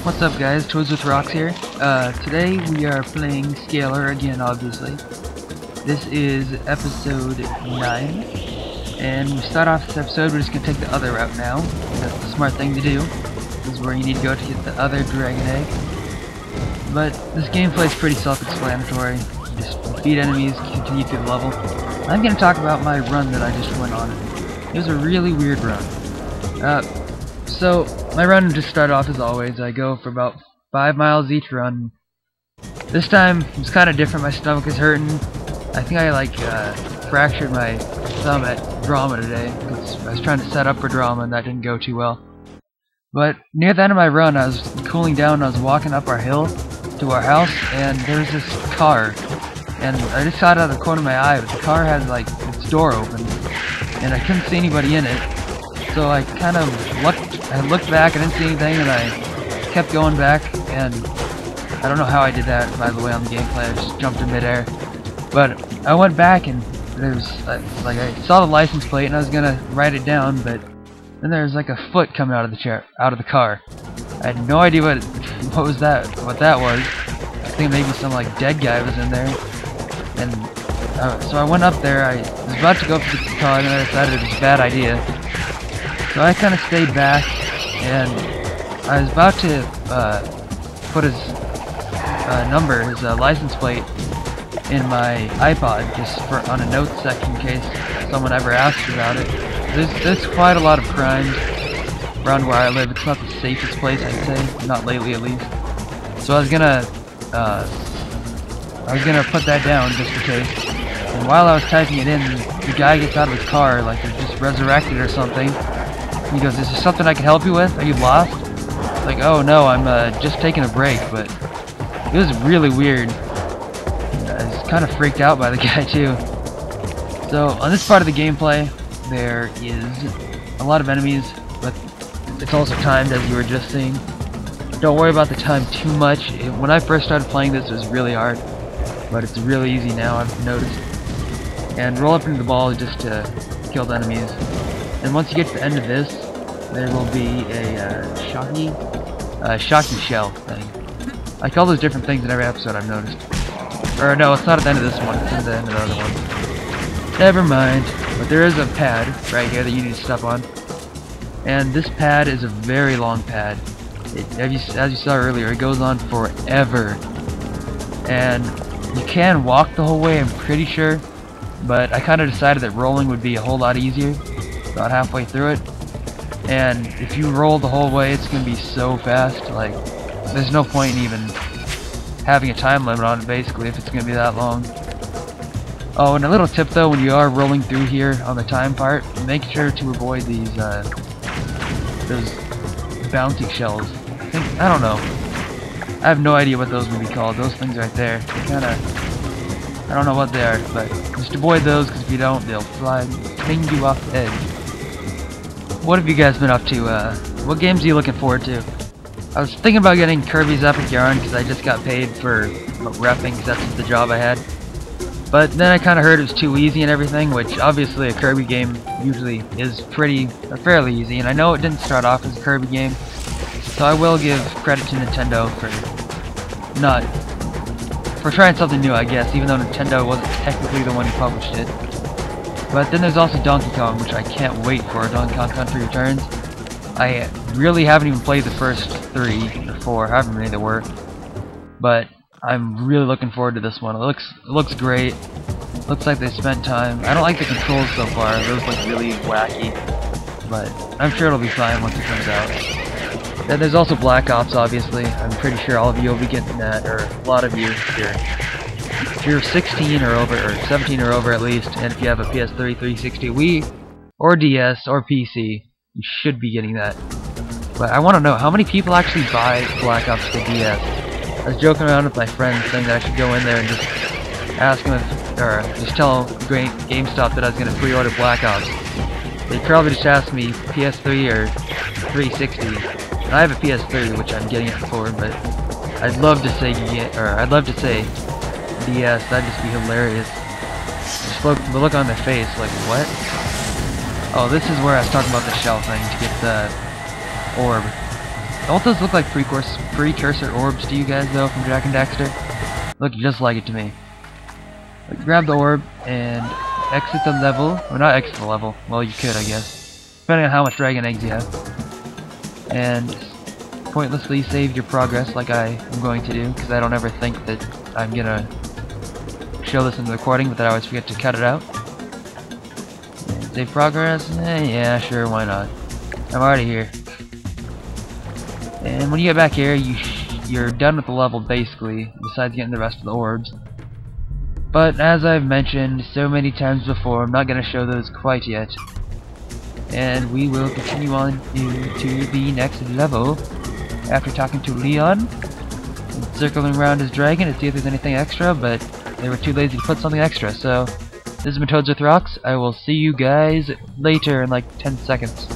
What's up guys, Toys with Rocks here. Today we are playing Scalar again, obviously. This is episode 9, and we start off this episode, we're just going to take the other route now. That's the smart thing to do. This is where you need to go to get the other dragon egg. But this gameplay is pretty self-explanatory. Just defeat enemies, continue through the level. I'm going to talk about my run that I just went on. It was a really weird run. So my run just started off as always. I go for about 5 miles each run. This time it was kind of different. My stomach is hurting. I think I fractured my thumb at drama today because I was trying to set up for drama and that didn't go too well. But near the end of my run, I was cooling down. I was walking up our hill to our house, and there was this car. And I just saw it out of the corner of my eye, but the car had its door open, and I couldn't see anybody in it. So I kind of looked back, I didn't see anything, and I kept going back, and I don't know how I did that, by the way, on the gameplay. I just jumped in midair. But I went back, and there's I saw the license plate, and I was gonna write it down, but then there's like a foot coming out of the car. I had no idea what that was. I think maybe some dead guy was in there, and so I went up there. I was about to go up to the car, and then I decided it was a bad idea. So I kind of stayed back, and I was about to put his his license plate in my iPod, just on a notes section in case someone ever asked about it. There's quite a lot of crimes around where I live. It's not the safest place, I'd say, not lately at least. So I was gonna put that down just in case. And while I was typing it in, the guy gets out of his car like they're just resurrected or something. He goes, "Is there something I can help you with? Are you lost?" Like, "Oh no, I'm just taking a break." But it was really weird. I was kind of freaked out by the guy too. So on this part of the gameplay, there is a lot of enemies, but it's also timed, as you were just seeing. Don't worry about the time too much. When I first started playing this, it was really hard, but it's really easy now, I've noticed. And roll up into the ball just to kill the enemies. And once you get to the end of this, there will be a shocky shell thing. I call those different things in every episode, I've noticed. Or no, it's not at the end of this one, it's at the end of the other one. Never mind. But there is a pad right here that you need to step on. And this pad is a very long pad. As you saw earlier, it goes on forever. And you can walk the whole way, I'm pretty sure. But I kind of decided that rolling would be a whole lot easier. About halfway through it, and if you roll the whole way, it's gonna be so fast. There's no point in even having a time limit on it, basically, if it's gonna be that long. Oh, and a little tip though, when you are rolling through here on the time part, make sure to avoid these those bounty shells. I don't know. I have no idea what those would be called. Those things right there. I don't know what they are, but just avoid those, because if you don't, they'll ping you off the edge. What have you guys been up to? What games are you looking forward to? I was thinking about getting Kirby's Epic Yarn because I just got paid for repping because that's the job I had. But then I kind of heard it was too easy and everything, which obviously a Kirby game usually is fairly easy. And I know it didn't start off as a Kirby game, so I will give credit to Nintendo for trying something new, I guess, even though Nintendo wasn't technically the one who published it. But then there's also Donkey Kong, which I can't wait for. Donkey Kong Country Returns. I really haven't even played the first 3 or 4, however many there were. But I'm really looking forward to this one. It looks great. Looks like they spent time. I don't like the controls so far. Those look really wacky. But I'm sure it'll be fine once it comes out. Then there's also Black Ops, obviously. I'm pretty sure all of you will be getting that, or a lot of you here. If you're 16 or over, or 17 or over at least, and if you have a PS3, 360, Wii, or DS, or PC, you should be getting that. But I want to know, how many people actually buy Black Ops for DS? I was joking around with my friends saying that I should go in there and just ask them or just tell GameStop that I was going to pre-order Black Ops. They'd probably just ask me PS3 or 360. And I have a PS3, which I'm getting it for, but I'd love to say DS. That'd just be hilarious. Just the look on their face, like, what? Oh, this is where I was talking about the shell thing to get the orb. Don't those look like precursor orbs to you guys though from Jak and Daxter? Look just like it to me. Like, grab the orb and exit the level. Well, not exit the level. Well, you could, I guess. Depending on how much dragon eggs you have. And pointlessly save your progress like I am going to do, because I don't ever think that I'm gonna show this in the recording, but then I always forget to cut it out. And save progress? Yeah, sure, why not? I'm already here. And when you get back here, you're done with the level basically, besides getting the rest of the orbs. But as I've mentioned so many times before, I'm not going to show those quite yet. And we will continue on to the next level after talking to Leon and circling around his dragon to see if there's anything extra, but they were too lazy to put something extra. So this has been Toads with Rocks. I will see you guys later in like 10 seconds.